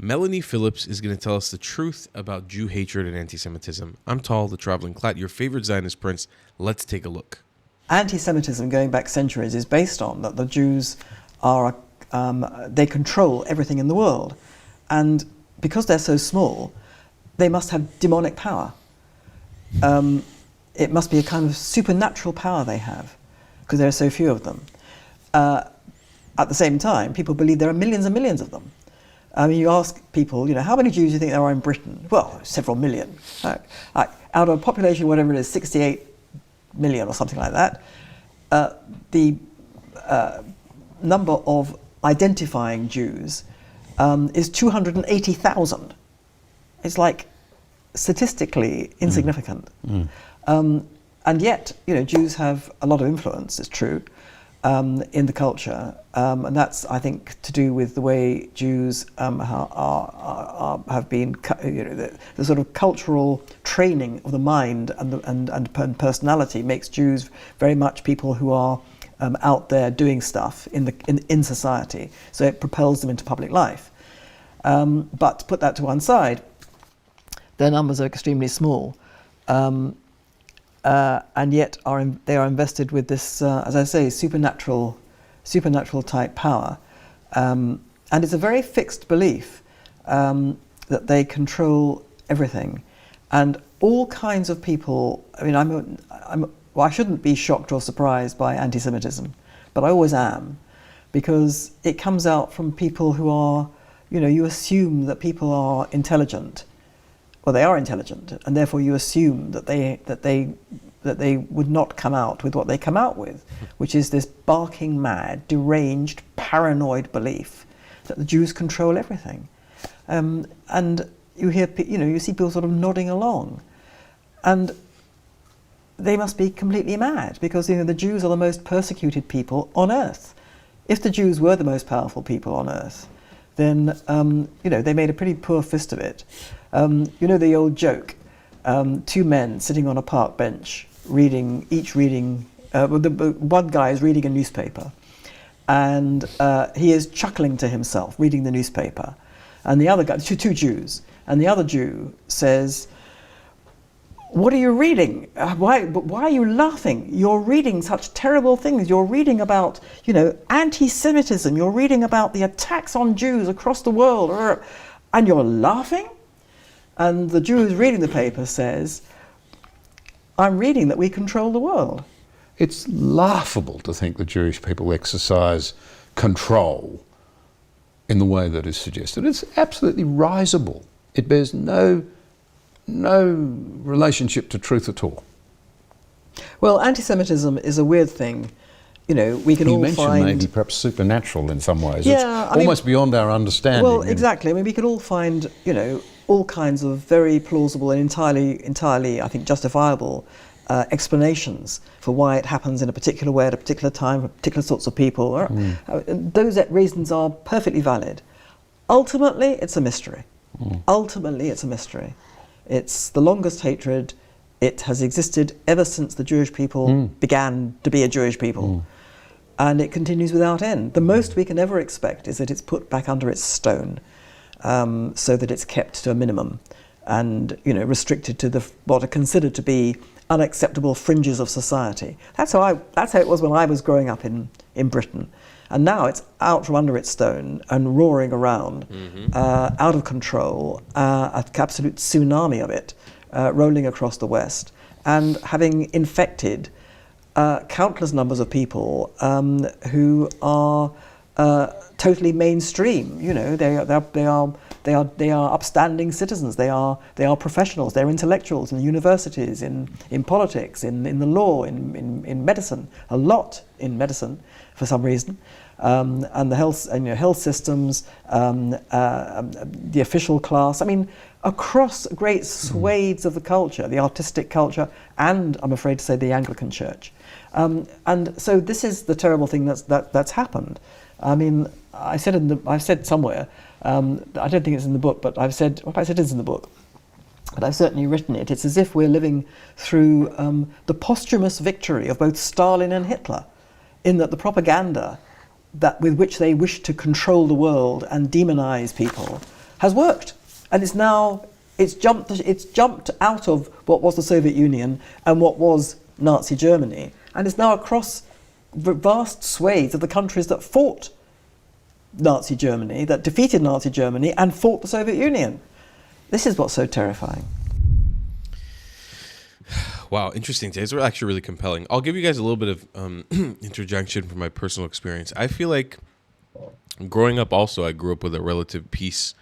Melanie Phillips is going to tell us the truth about Jew hatred and anti-Semitism. I'm Tal, the traveling Klat, your favorite Zionist prince. Let's take a look. Anti-Semitism, going back centuries, is based on that the Jews are, they control everything in the world. And because they're so small, they must have demonic power. It must be a kind of supernatural power they have, because there are so few of them. At the same time, people believe there are millions and millions of them. I mean, you ask people, how many Jews do you think there are in Britain? Well, several million. Out of a population, whatever it is, 68 million or something like that, the number of identifying Jews is 280,000. It's like statistically insignificant. And yet, Jews have a lot of influence, it's true, in the culture, and that's, I think, to do with the way Jews have been, the sort of cultural training of the mind and personality makes Jews very much people who are out there doing stuff in society. So it propels them into public life. But to put that to one side, their numbers are extremely small. And yet they are invested with this, as I say, supernatural type power, and it's a very fixed belief that they control everything, and all kinds of people. I mean, I shouldn't be shocked or surprised by anti-Semitism, but I always am, because it comes out from people who are, you assume that people are intelligent. Well, they are intelligent, and therefore you assume that they would not come out with what they come out with, which is this barking mad, deranged, paranoid belief that the Jews control everything. And you hear, you see people sort of nodding along, and they must be completely mad, because the Jews are the most persecuted people on earth. If the Jews were the most powerful people on earth, then they made a pretty poor fist of it. The old joke, two men sitting on a park bench, each reading, one guy is reading a newspaper, and he is chuckling to himself, reading the newspaper, and the other guy, two Jews, and the other Jew says, "What are you reading? Why are you laughing? You're reading such terrible things. You're reading about, anti-Semitism. You're reading about the attacks on Jews across the world, and you're laughing?" And the Jew who's reading the paper says, "I'm reading that we control the world." It's laughable to think that Jewish people exercise control in the way that is suggested. It's absolutely risible. It bears no relationship to truth at all. Well, anti-Semitism is a weird thing. We can all find... maybe perhaps supernatural in some ways. Yeah, it's almost beyond our understanding. Well, exactly. I mean, we could all find, all kinds of very plausible and entirely, I think, justifiable explanations for why it happens in a particular way at a particular time for particular sorts of people. Those reasons are perfectly valid. Ultimately, it's a mystery. Ultimately, it's a mystery. It's the longest hatred. It has existed ever since the Jewish people began to be a Jewish people. And it continues without end. The most we can ever expect is that it's put back under its stone, so that it's kept to a minimum and, restricted to what are considered to be unacceptable fringes of society. That's how it was when I was growing up in Britain. And now it's out from under its stone and roaring around, out of control, an absolute tsunami of it, rolling across the West, and having infected countless numbers of people who are totally mainstream. They are upstanding citizens. They are professionals. They're intellectuals in universities, in politics, in the law, in medicine. A lot in medicine, for some reason, and the health systems, the official class. I mean, across great swathes of the culture, the artistic culture, and I'm afraid to say the Anglican Church. And so this is the terrible thing that's happened. I mean, I've said somewhere, I don't think it's in the book, but I've said it is in the book, but I've certainly written it. It's as if we're living through the posthumous victory of both Stalin and Hitler, in that the propaganda with which they wish to control the world and demonize people has worked, and it's jumped out of what was the Soviet Union and what was Nazi Germany, and it's now across vast swathes of the countries that fought Nazi Germany, that defeated Nazi Germany and fought the Soviet Union. This is what's so terrifying. Wow, interesting. Today's were actually really compelling. I'll give you guys a little bit of interjection from my personal experience. I feel like growing up also, I grew up with a relative peace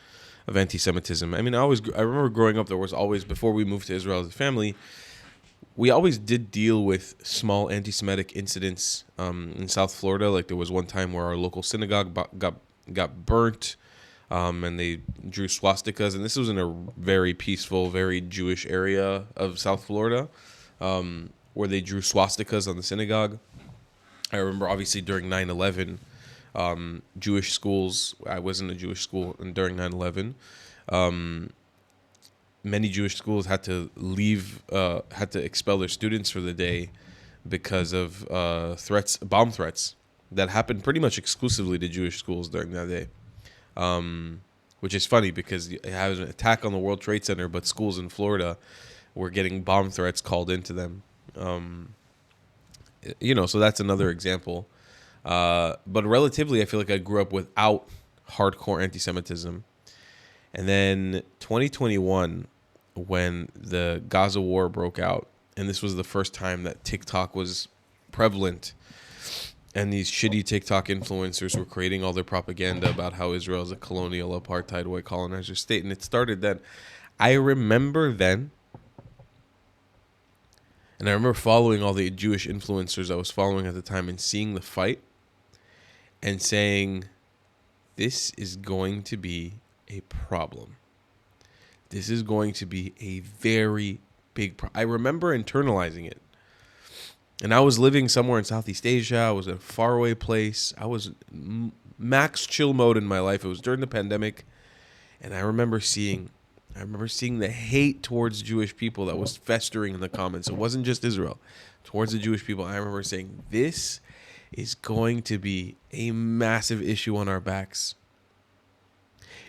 of anti-Semitism. I mean, I remember growing up, there was always, before we moved to Israel as a family, we always did deal with small anti-Semitic incidents in South Florida. Like there was one time where our local synagogue got burnt, and they drew swastikas. And this was in a very peaceful, very Jewish area of South Florida, where they drew swastikas on the synagogue. I remember obviously during 9/11, Jewish schools, I was in a Jewish school, and during 9/11, many Jewish schools had to leave, had to expel their students for the day because of bomb threats that happened pretty much exclusively to Jewish schools during that day. Which is funny because you have an attack on the World Trade Center, but schools in Florida were getting bomb threats called into them. So that's another example. But relatively, I feel like I grew up without hardcore anti-Semitism. And then 2021, when the Gaza war broke out, and this was the first time that TikTok was prevalent, and these shitty TikTok influencers were creating all their propaganda about how Israel is a colonial, apartheid, white colonizer state. And it started then. I remember then, and I remember following all the Jewish influencers I was following at the time and seeing the fight and saying, this is going to be a problem. This is going to be a very big problem. I remember internalizing it. And I was living somewhere in Southeast Asia. I was in a faraway place. I was max chill mode in my life. It was during the pandemic. And I remember seeing the hate towards Jewish people that was festering in the comments. It wasn't just Israel. Towards the Jewish people, I remember saying, this is going to be a massive issue on our backs.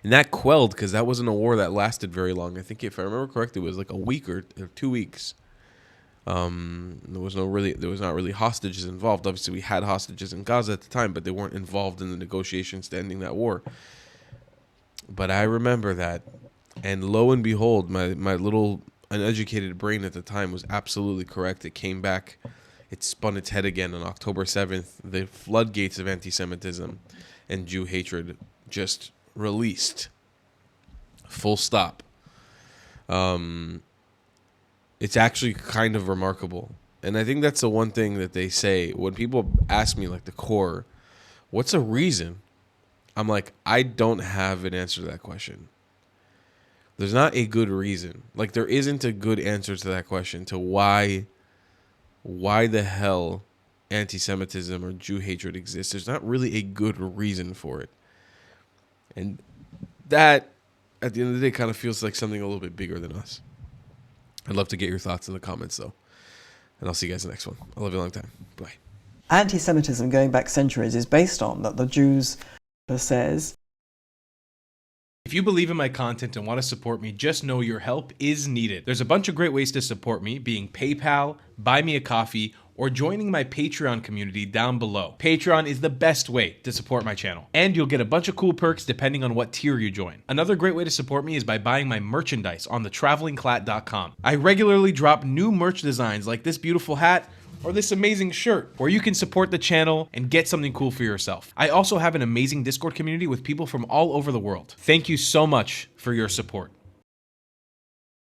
And that quelled, because that wasn't a war that lasted very long. I think if I remember correctly, it was like a week or 2 weeks. There was not really hostages involved. Obviously, we had hostages in Gaza at the time, but they weren't involved in the negotiations to ending that war. But I remember that, and lo and behold, my little uneducated brain at the time was absolutely correct. It came back. It spun its head again on October 7th. The floodgates of anti-Semitism and Jew hatred just released. Full stop. It's actually kind of remarkable. And I think that's the one thing that they say when people ask me, like, the core, what's a reason? I'm like, I don't have an answer to that question. There's not a good reason. Like, there isn't a good answer to that question, to why the hell anti-Semitism or Jew hatred exists. There's not really a good reason for it. And that, at the end of the day, kind of feels like something a little bit bigger than us. I'd love to get your thoughts in the comments, though. And I'll see you guys in the next one. I love you a long time. Bye. Anti-Semitism going back centuries is based on that the Jews says, if you believe in my content and want to support me, just know your help is needed. There's a bunch of great ways to support me, being PayPal, Buy Me a Coffee, or joining my Patreon community down below. Patreon is the best way to support my channel, and you'll get a bunch of cool perks depending on what tier you join. Another great way to support me is by buying my merchandise on thetravelingclat.com. I regularly drop new merch designs like this beautiful hat or this amazing shirt, where you can support the channel and get something cool for yourself. I also have an amazing Discord community with people from all over the world. Thank you so much for your support.